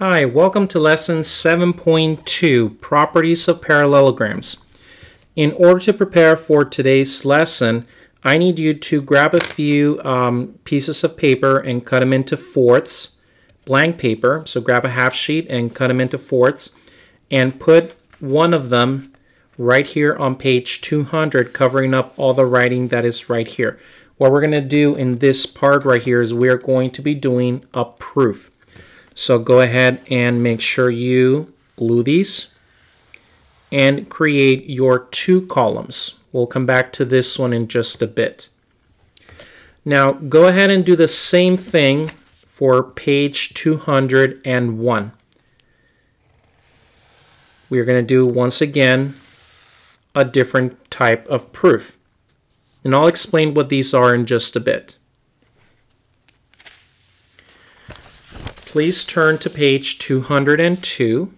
Hi, welcome to lesson 7.2, Properties of Parallelograms. In order to prepare for today's lesson, I need you to grab a few pieces of paper and cut them into fourths, blank paper. So grab a half sheet and cut them into fourths and put one of them right here on page 200, covering up all the writing that is right here. What we're going to do in this part right here is we're going to be doing a proof. So go ahead and make sure you glue these and create your two columns. We'll come back to this one in just a bit. Now go ahead and do the same thing for page 201. We're going to do once again a different type of proof. And I'll explain what these are in just a bit. Please turn to page 202.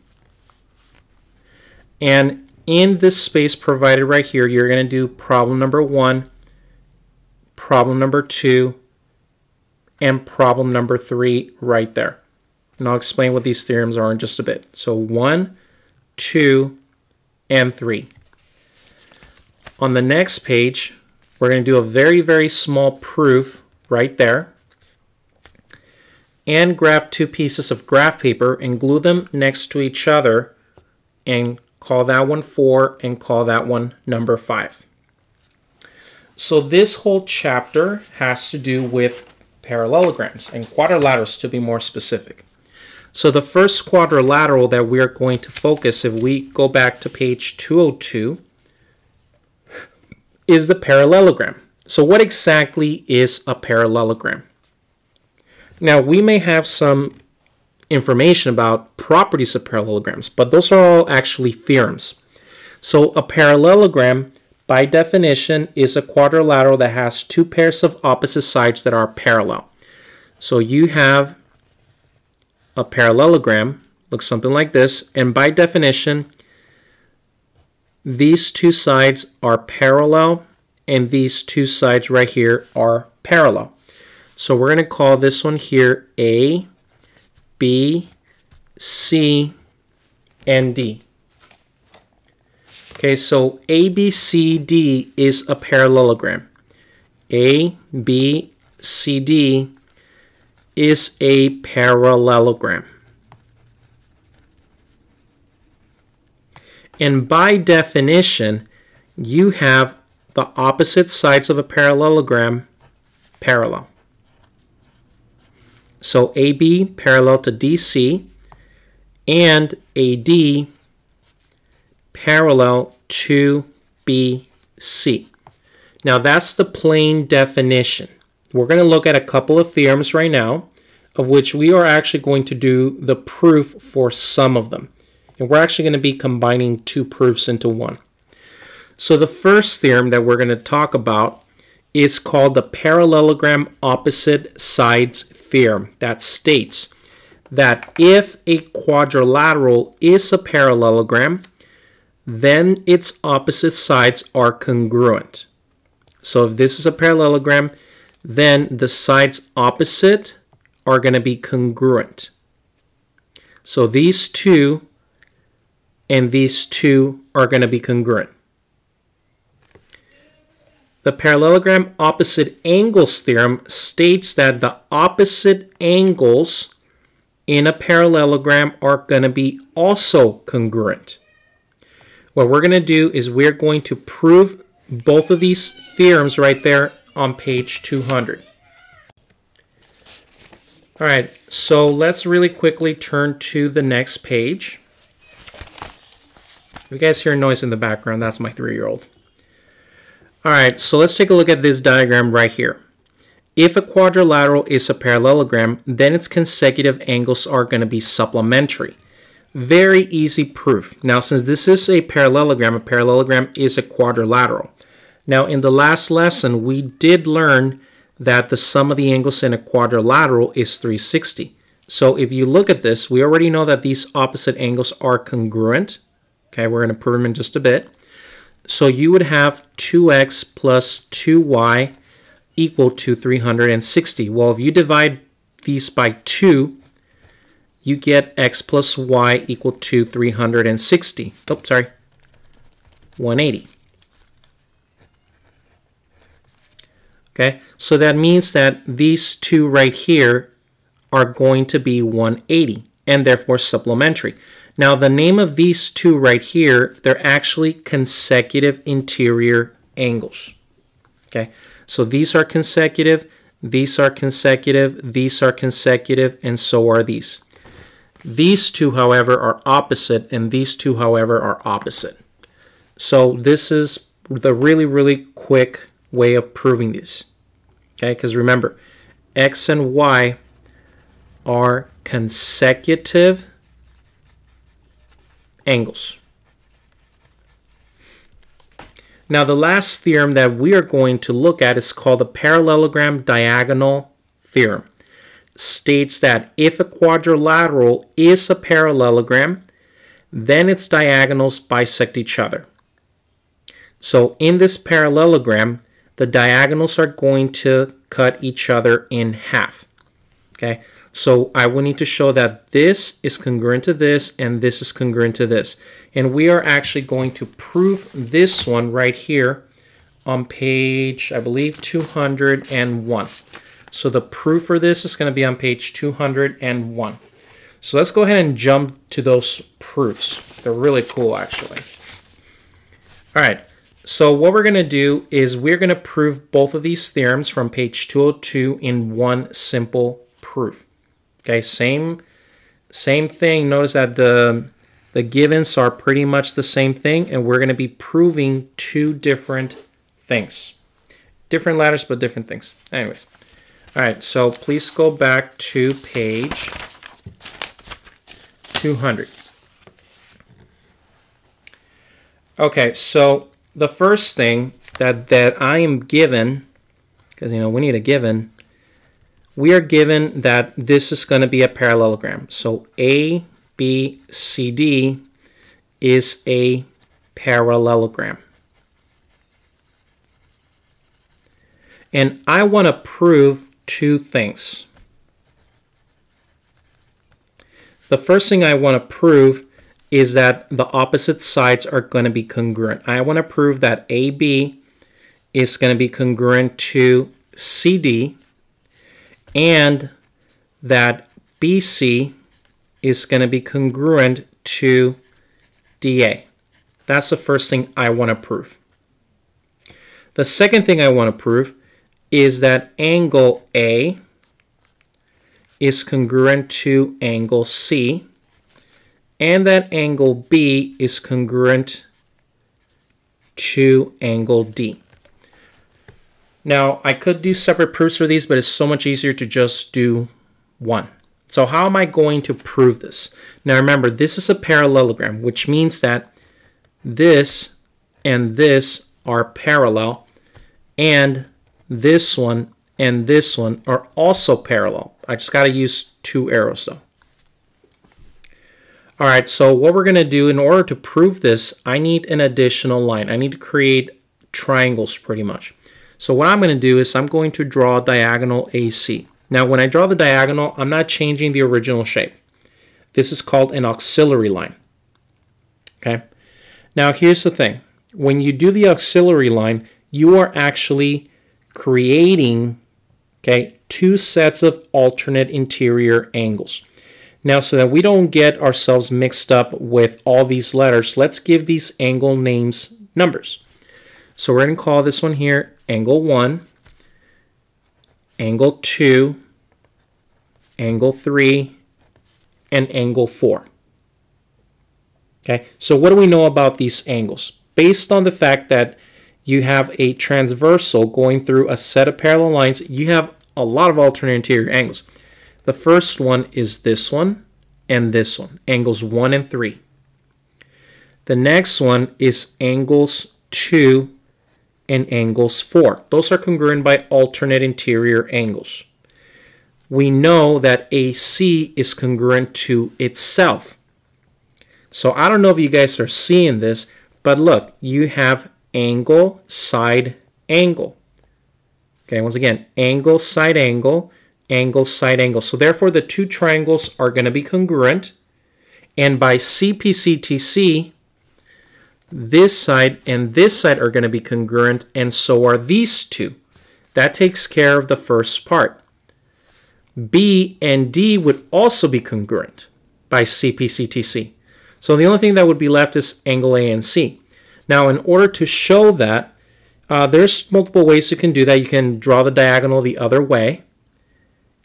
And in this space provided right here, you're going to do problem number 1, problem number 2, and problem number 3 right there. And I'll explain what these theorems are in just a bit. So 1, 2, and 3. On the next page, we're going to do a very, very small proof right there. And grab two pieces of graph paper and glue them next to each other and call that one 4 and call that one number 5. So this whole chapter has to do with parallelograms and quadrilaterals, to be more specific. So the first quadrilateral that we're going to focus, if we go back to page 202, is the parallelogram. So what exactly is a parallelogram? Now, we may have some information about properties of parallelograms, but those are all actually theorems. So a parallelogram, by definition, is a quadrilateral that has two pairs of opposite sides that are parallel. So you have a parallelogram, looks something like this, and by definition, these two sides are parallel, and these two sides right here are parallel. So we're going to call this one here A, B, C, and D. Okay, so A, B, C, D is a parallelogram. A, B, C, D is a parallelogram. And by definition, you have the opposite sides of a parallelogram parallel. So AB parallel to DC and AD parallel to BC. Now that's the plain definition. We're going to look at a couple of theorems right now, of which we are actually going to do the proof for some of them. And we're actually going to be combining two proofs into one. So the first theorem that we're going to talk about is called the parallelogram opposite sides theorem, that states that if a quadrilateral is a parallelogram, then its opposite sides are congruent. So if this is a parallelogram, then the sides opposite are going to be congruent. So these two and these two are going to be congruent. The parallelogram opposite angles theorem states that the opposite angles in a parallelogram are going to be also congruent. What we're going to do is we're going to prove both of these theorems right there on page 200. All right, so let's really quickly turn to the next page. If you guys hear noise in the background, that's my 3-year-old. All right, so let's take a look at this diagram right here. If a quadrilateral is a parallelogram, then its consecutive angles are going to be supplementary. Very easy proof. Now, since this is a parallelogram is a quadrilateral. Now, in the last lesson, we did learn that the sum of the angles in a quadrilateral is 360. So if you look at this, we already know that these opposite angles are congruent. Okay, we're going to prove them in just a bit. So you would have 2x plus 2y equal to 360. Well, if you divide these by 2, you get x plus y equal to 360. Oh, sorry, 180. Okay, so that means that these two right here are going to be 180 and therefore supplementary. Now the name of these two right here, they're actually consecutive interior angles. Okay, so these are consecutive, these are consecutive, these are consecutive, and so are these. These two, however, are opposite, and these two, however, are opposite. So this is the really quick way of proving these. Okay, because remember, x and y are consecutive angles. Now the last theorem that we are going to look at is called the parallelogram diagonal theorem. It states that if a quadrilateral is a parallelogram, then its diagonals bisect each other. So in this parallelogram, the diagonals are going to cut each other in half. Okay, so I will need to show that this is congruent to this and this is congruent to this. And we are actually going to prove this one right here on page, I believe, 201. So the proof for this is going to be on page 201. So let's go ahead and jump to those proofs. They're really cool, actually. All right. So what we're going to do is we're going to prove both of these theorems from page 202 in one simple proof. Okay, same thing. Notice that the givens are pretty much the same thing, and we're going to be proving two different things. Different letters, but different things. Anyways. All right, so please go back to page 200. Okay, so the first thing that I am given, because we need a given, we are given that this is going to be a parallelogram. So A, B, C, D is a parallelogram. And I want to prove two things. The first thing I want to prove is that the opposite sides are going to be congruent. I want to prove that AB is going to be congruent to CD and that BC is going to be congruent to DA. That's the first thing I want to prove. The second thing I want to prove is that angle A is congruent to angle C, and that angle B is congruent to angle D. Now, I could do separate proofs for these, but it's so much easier to just do one. So how am I going to prove this? Now remember, this is a parallelogram, which means that this and this are parallel, and this one and this one are also parallel. I just got to use two arrows though. All right, so what we're going to do in order to prove this, I need an additional line. I need to create triangles pretty much. So what I'm going to do is I'm going to draw a diagonal AC. Now when I draw the diagonal, I'm not changing the original shape. This is called an auxiliary line. Okay. Now here's the thing. When you do the auxiliary line, you are actually creating, okay, two sets of alternate interior angles. Now, so that we don't get ourselves mixed up with all these letters, let's give these angle names numbers. So we're going to call this one here angle 1, angle 2, angle 3, and angle 4. Okay, so what do we know about these angles? Based on the fact that you have a transversal going through a set of parallel lines, you have a lot of alternate interior angles. The first one is this one and this one, angles 1 and 3. The next one is angles 2 and angles 4. Those are congruent by alternate interior angles. We know that AC is congruent to itself. So I don't know if you guys are seeing this, but look, you have angle, side, angle. Okay, once again, angle, side, angle. angle, side angle. So therefore, the two triangles are going to be congruent. And by Cpctc, this side and this side are going to be congruent, and so are these two. That takes care of the first part. B and D would also be congruent by Cpctc. So the only thing that would be left is angle A and C. Now, in order to show that, there's multiple ways you can do that. You can draw the diagonal the other way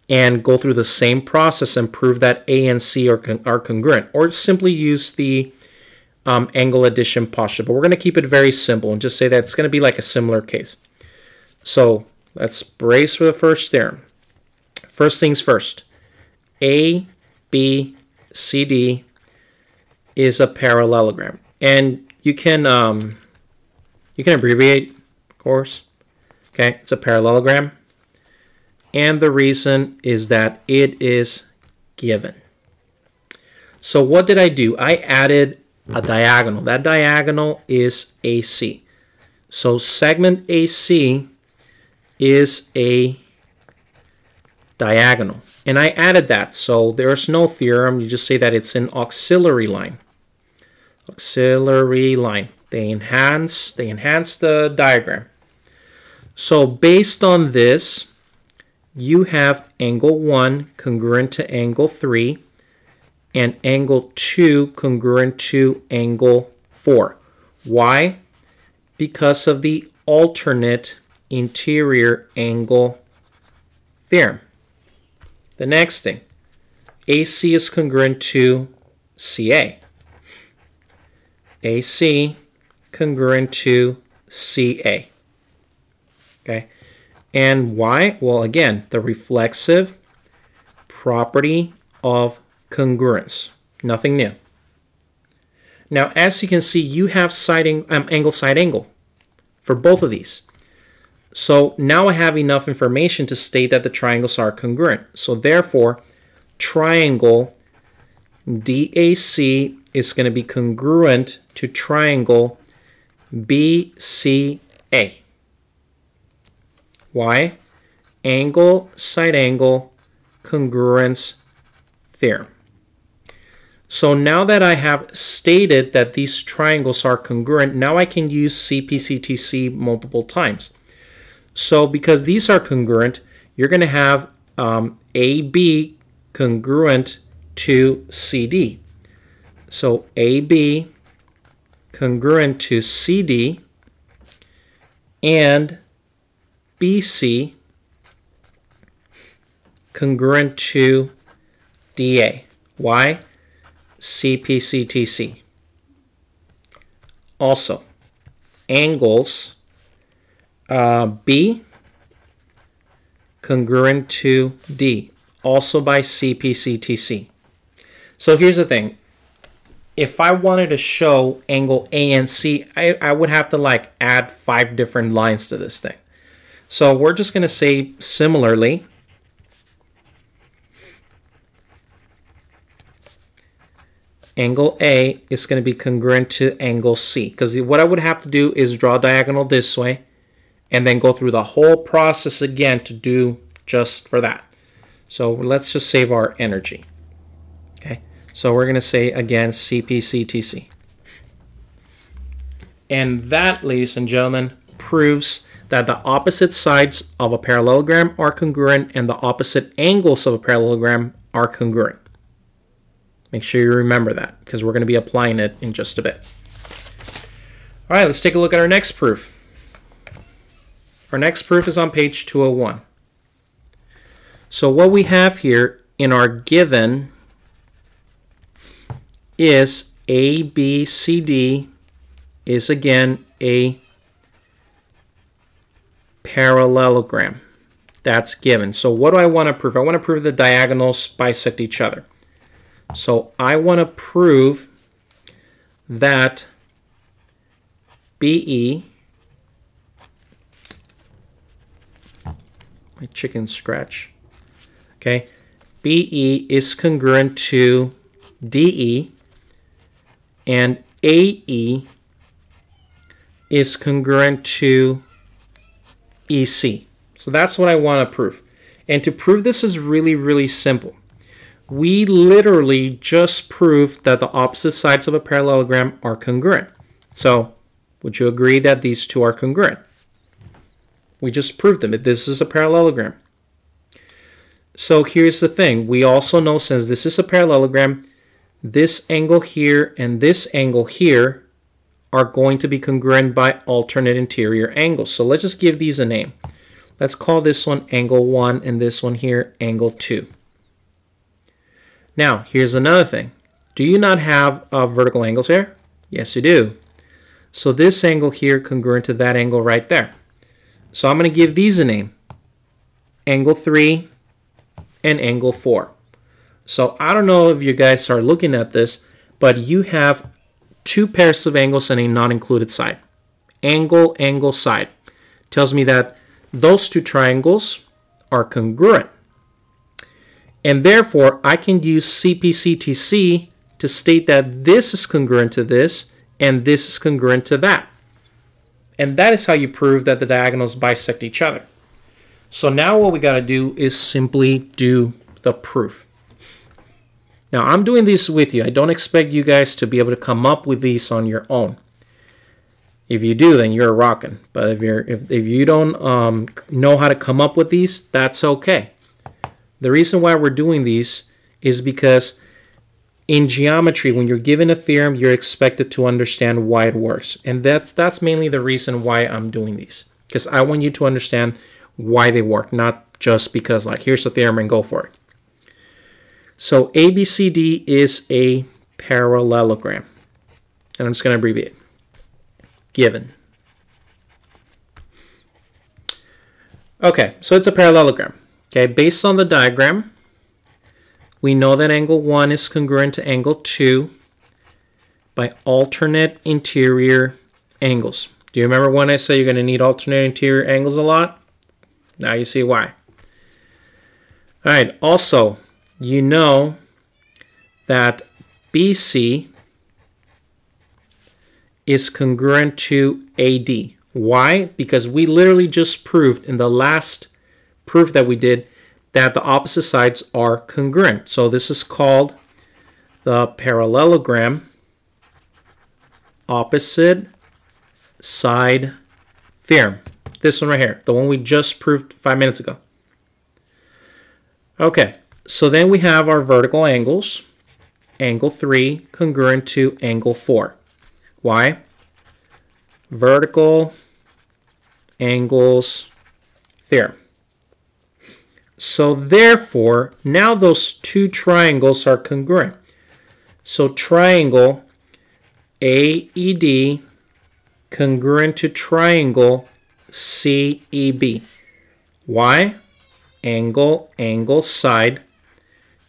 and go through the same process and prove that A and C are congruent, or simply use the angle addition postulate. But we're going to keep it very simple and just say that it's going to be like a similar case. So let's brace for the first theorem. First things first, A, B, C, D is a parallelogram. And you can abbreviate, of course. Okay, it's a parallelogram. And the reason is that it is given. So what did I do? I added a diagonal. That diagonal is AC. So segment AC is a diagonal. And I added that. So there's no theorem. You just say that it's an auxiliary line. Auxiliary line. They enhance the diagram. So based on this, you have angle 1 congruent to angle 3 and angle 2 congruent to angle 4. Why? Because of the alternate interior angle theorem. The next thing, AC is congruent to CA. AC congruent to CA. Okay. And why? Well, again, the reflexive property of congruence. Nothing new. Now, as you can see, you have angle, side angle for both of these. So now I have enough information to state that the triangles are congruent. So therefore, triangle DAC is going to be congruent to triangle BCA. Why? Angle, side angle, congruence theorem. So now that I have stated that these triangles are congruent, now I can use Cpctc multiple times. So because these are congruent, you're going to have AB congruent to CD. So AB congruent to CD and BC congruent to DA. Why? Cpctc. Also, angles B congruent to D, also by Cpctc. So here's the thing. If I wanted to show angle A and C, I would have to like add 5 different lines to this thing. So we're just going to say similarly, angle A is going to be congruent to angle C. Because what I would have to do is draw a diagonal this way and then go through the whole process again to do just for that. So let's just save our energy. Okay, so we're going to say again Cpctc. And that, ladies and gentlemen, proves that the opposite sides of a parallelogram are congruent and the opposite angles of a parallelogram are congruent. Make sure you remember that because we're going to be applying it in just a bit. All right, let's take a look at our next proof. Our next proof is on page 201. So what we have here in our given is ABCD is again a parallelogram. That's given. So what do I want to prove? I want to prove the diagonals bisect each other. So I want to prove that BE, my chicken scratch, okay, BE is congruent to DE and AE is congruent to EC. So that's what I want to prove. And to prove this is really, really simple. We literally just proved that the opposite sides of a parallelogram are congruent. So would you agree that these two are congruent? We just proved them. This is a parallelogram. So here's the thing. We also know, since this is a parallelogram, this angle here and this angle here are going to be congruent by alternate interior angles. So let's just give these a name. Let's call this one angle 1 and this one here angle 2. Now, here's another thing. Do you not have vertical angles here? Yes, you do. So this angle here congruent to that angle right there. So I'm going to give these a name. Angle 3 and angle 4. So I don't know if you guys are looking at this, but you have two pairs of angles and a non-included side. Angle, angle, side. Tells me that those two triangles are congruent. And therefore, I can use Cpctc to state that this is congruent to this and this is congruent to that. And that is how you prove that the diagonals bisect each other. So now what we got to do is simply do the proof. Now I'm doing this with you. I don't expect you guys to be able to come up with these on your own. If you do, then you're rocking. But if you don't know how to come up with these, that's okay. The reason why we're doing these is because in geometry, when you're given a theorem, you're expected to understand why it works. And that's mainly the reason why I'm doing these. Because I want you to understand why they work, not just because, like, here's the theorem and go for it. So ABCD is a parallelogram. And I'm just going to abbreviate. Given. Okay, so it's a parallelogram. Okay, based on the diagram, we know that angle 1 is congruent to angle 2 by alternate interior angles. Do you remember when I said you're going to need alternate interior angles a lot? Now you see why. All right, also, you know that BC is congruent to AD. Why? Because we literally just proved in the last proof that we did that the opposite sides are congruent. So this is called the parallelogram opposite side theorem. This one right here, the one we just proved 5 minutes ago. Okay, so then we have our vertical angles. Angle 3 congruent to angle 4. Why? Vertical angles theorem. So therefore, now those two triangles are congruent. So triangle AED congruent to triangle CEB. Why? Angle, angle, side,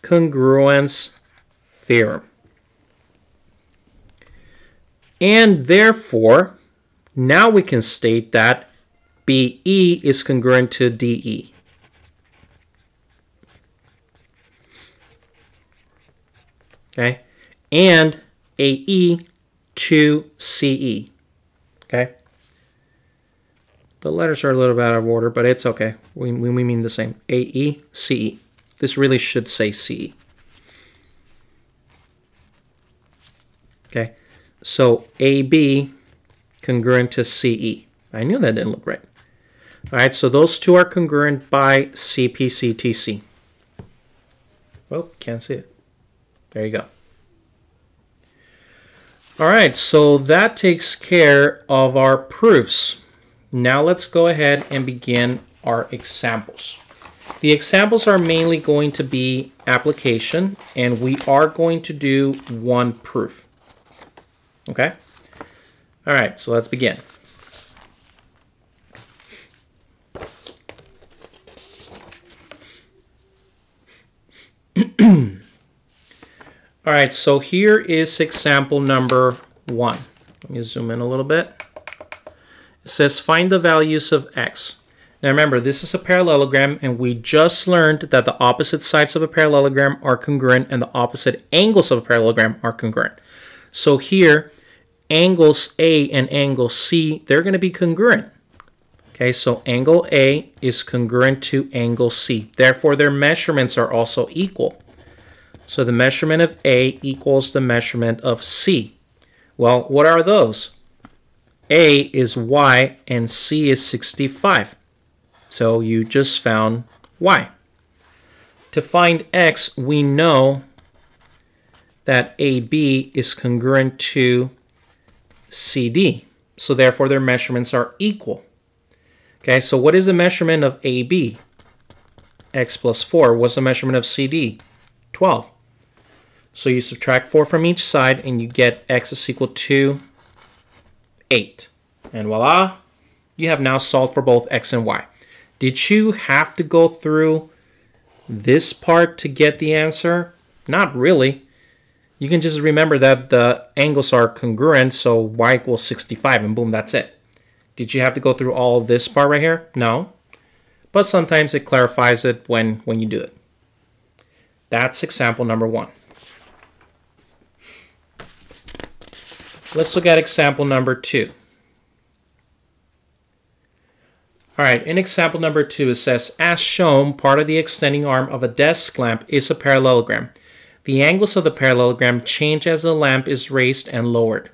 congruence theorem. And therefore, now we can state that BE is congruent to DE. Okay, and AE to CE. Okay, the letters are a little bit out of order, but it's okay. We mean the same. AE, CE. This really should say CE. Okay, so AB congruent to CE. I knew that didn't look right. All right, so those two are congruent by Cpctc. Well, can't see it. There you go. All right, so that takes care of our proofs. Now let's go ahead and begin our examples. The examples are mainly going to be application, and we are going to do one proof. Okay? All right, so let's begin. All right, so here is example number 1. Let me zoom in a little bit. It says find the values of x. Now remember, this is a parallelogram, and we just learned that the opposite sides of a parallelogram are congruent and the opposite angles of a parallelogram are congruent. So here, angles A and angle C, they're going to be congruent. Okay, so angle A is congruent to angle C. Therefore, their measurements are also equal. So the measurement of A equals the measurement of C. Well, what are those? A is y and C is 65. So you just found y. To find x, we know that AB is congruent to CD. So therefore, their measurements are equal. Okay, so what is the measurement of AB? X plus 4. What's the measurement of CD? 12. So you subtract 4 from each side and you get x is equal to 8. And voila, you have now solved for both x and y. Did you have to go through this part to get the answer? Not really. You can just remember that the angles are congruent, so y equals 65, and boom, that's it. Did you have to go through all this part right here? No. But sometimes it clarifies it when you do it. That's example number 1. Let's look at example number 2. All right, in example number 2, it says, as shown, part of the extending arm of a desk lamp is a parallelogram. The angles of the parallelogram change as the lamp is raised and lowered.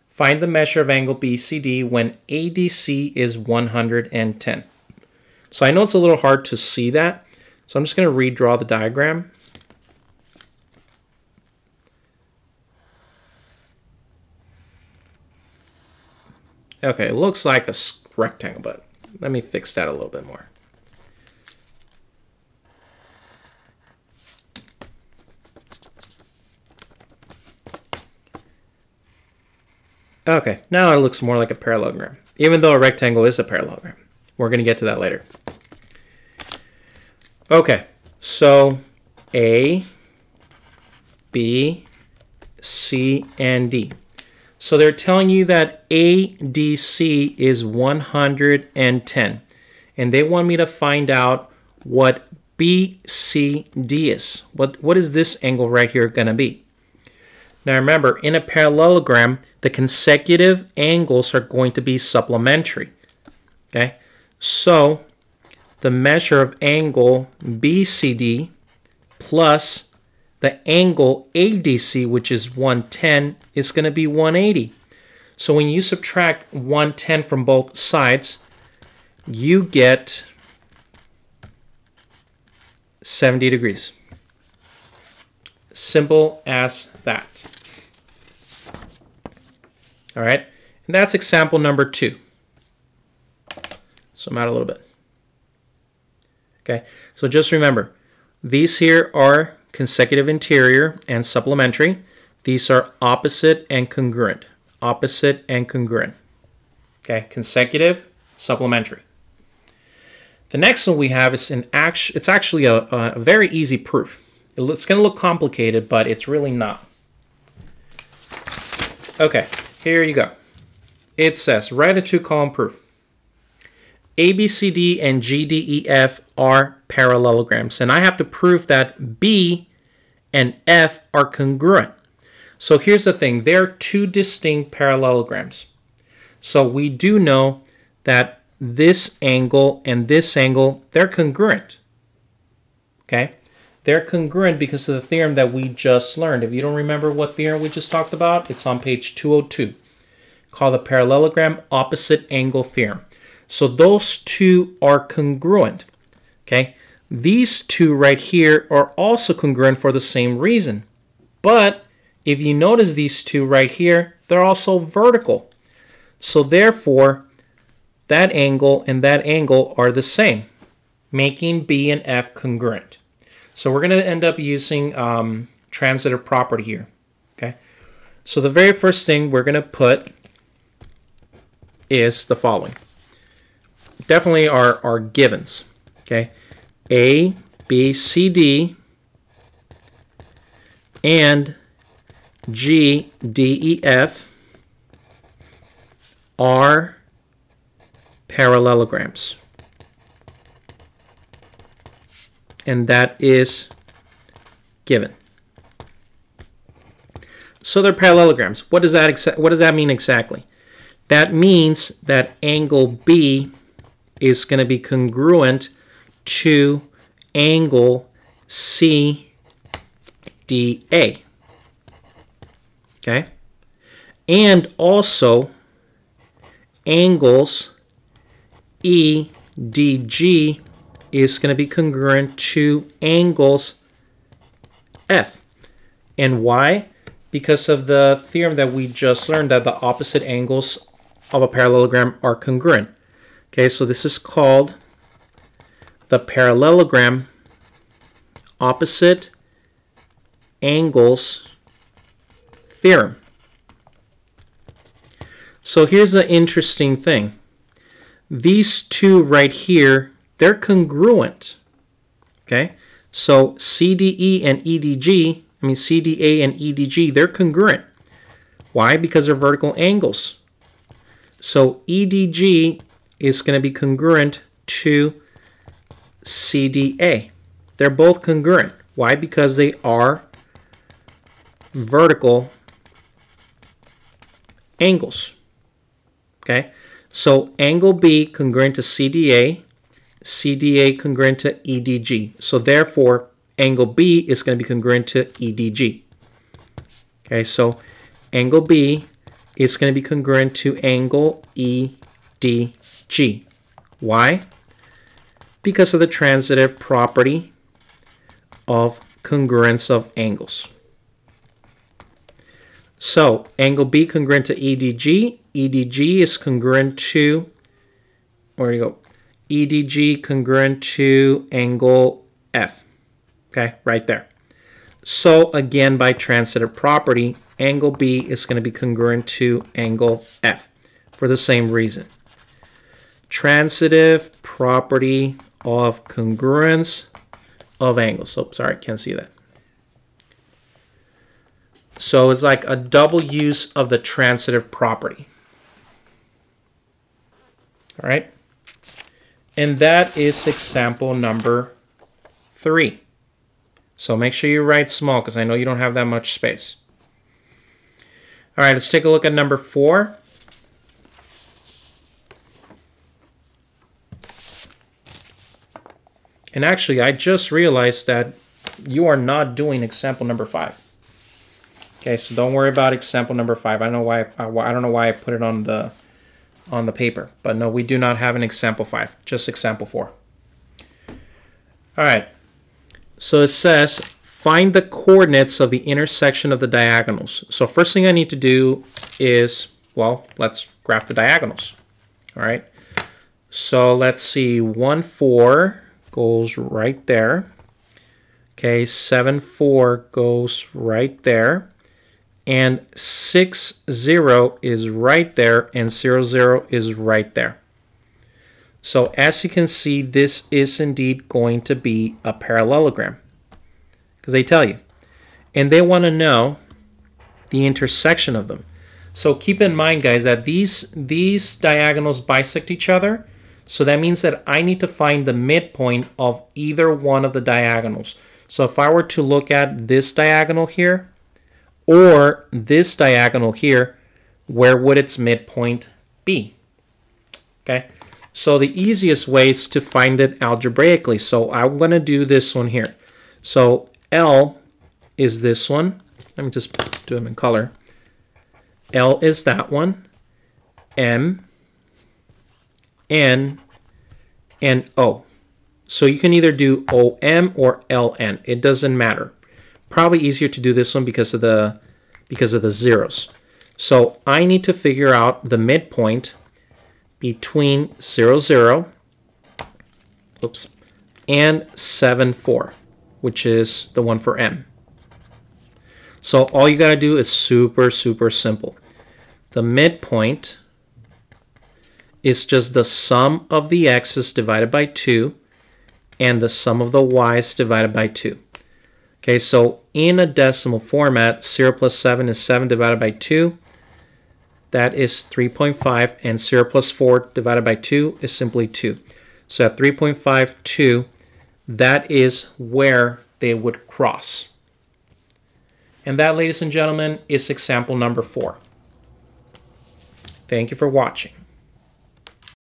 Find the measure of angle BCD when ADC is 110. So I know it's a little hard to see that, so I'm just going to redraw the diagram. Okay, it looks like a rectangle, but let me fix that a little bit more. Okay, now it looks more like a parallelogram, even though a rectangle is a parallelogram. We're going to get to that later. Okay, so A, B, C, and D. So they're telling you that ADC is 110, and they want me to find out what BCD is. What is this angle right here going to be? Now remember, in a parallelogram, the consecutive angles are going to be supplementary. Okay, so the measure of angle BCD plus the angle ADC, which is 110, is going to be 180. So when you subtract 110 from both sides, you get 70 degrees. Simple as that. All right, and that's example number 2. Zoom out a little bit. Okay, so just remember, these here are consecutive interior and supplementary. These are opposite and congruent. Opposite and congruent. Okay, consecutive, supplementary. The next one we have is it's actually a very easy proof. It's going to look complicated, but it's really not. Okay, here you go. It says, write a 2-column proof. ABCD and GDEF are parallelograms, and I have to prove that B and F are congruent. So here's the thing, they're 2 distinct parallelograms. So we do know that this angle and this angle, they're congruent. Okay? They're congruent because of the theorem that we just learned. If you don't remember what theorem we just talked about, it's on page 202, called the parallelogram opposite angle theorem. So those 2 are congruent. Okay? These 2 right here are also congruent for the same reason. But if you notice these 2 right here, they're also vertical. So therefore, that angle and that angle are the same, making B and F congruent. So we're going to end up using transitive property here. Okay? So the very first thing we're going to put is the following. Definitely our givens. Okay? A, B, C, D, and G, D, E, F are parallelograms. And that is given. So they're parallelograms. What does that mean exactly? That means that angle B is going to be congruent to angle CDA. Okay? And also angles EDG is going to be congruent to angles F. And why? Because of the theorem that we just learned that the opposite angles of a parallelogram are congruent. Okay, so this is called the parallelogram opposite angles theorem. So here's an interesting thing. These two right here, they're congruent. Okay, so CDE and EDG, CDA and EDG, they're congruent. Why? Because they're vertical angles. So EDG is going to be congruent to CDA. They're both congruent. Why? Because they are vertical angles. Okay, so angle B congruent to CDA, CDA congruent to EDG. So therefore, angle B is going to be congruent to EDG. Okay, so angle B is going to be congruent to angle EDG. Why? Because of the transitive property of congruence of angles. So angle B congruent to EDG. EDG is congruent to, where do you go? EDG congruent to angle F. Okay, right there. So again, by transitive property, angle B is going to be congruent to angle F for the same reason. Transitive property of congruence of angles. Oh, sorry, can't see that. So it's like a double use of the transitive property. All right. And that is example number 3. So make sure you write small because I know you don't have that much space. All right, let's take a look at number 4. And actually, I just realized that you are not doing example number 5. Okay, so don't worry about example number 5. I don't know why I put it on the paper, but no, we do not have an example 5, just example 4. All right, so it says find the coordinates of the intersection of the diagonals. So first thing I need to do is, well, let's graph the diagonals. All right, so let's see, 1, 4 goes right there. Okay, 7, 4 goes right there. And 6, 0 is right there, and 0, 0 is right there. So as you can see, this is indeed going to be a parallelogram, because they tell you. And they want to know the intersection of them. So keep in mind, guys, that these diagonals bisect each other. So that means that I need to find the midpoint of either one of the diagonals. So if I were to look at this diagonal here, or this diagonal here, where would its midpoint be? Okay, so the easiest way is to find it algebraically. So I'm going to do this one here. So L is this one. Let me just do them in color. L is that one. M, N, and O. So you can either do OM or LN. It doesn't matter. Probably easier to do this one because of the zeros. So I need to figure out the midpoint between 0, 0, oops, and 7, 4, which is the one for M. So all you got to do is super, super simple. The midpoint is just the sum of the x's divided by 2 and the sum of the y's divided by 2. Okay, so in a decimal format, 0 plus 7 is 7 divided by 2. That is 3.5, and 0 plus 4 divided by 2 is simply 2. So at 3.52, that is where they would cross. And that, ladies and gentlemen, is example number 4. Thank you for watching.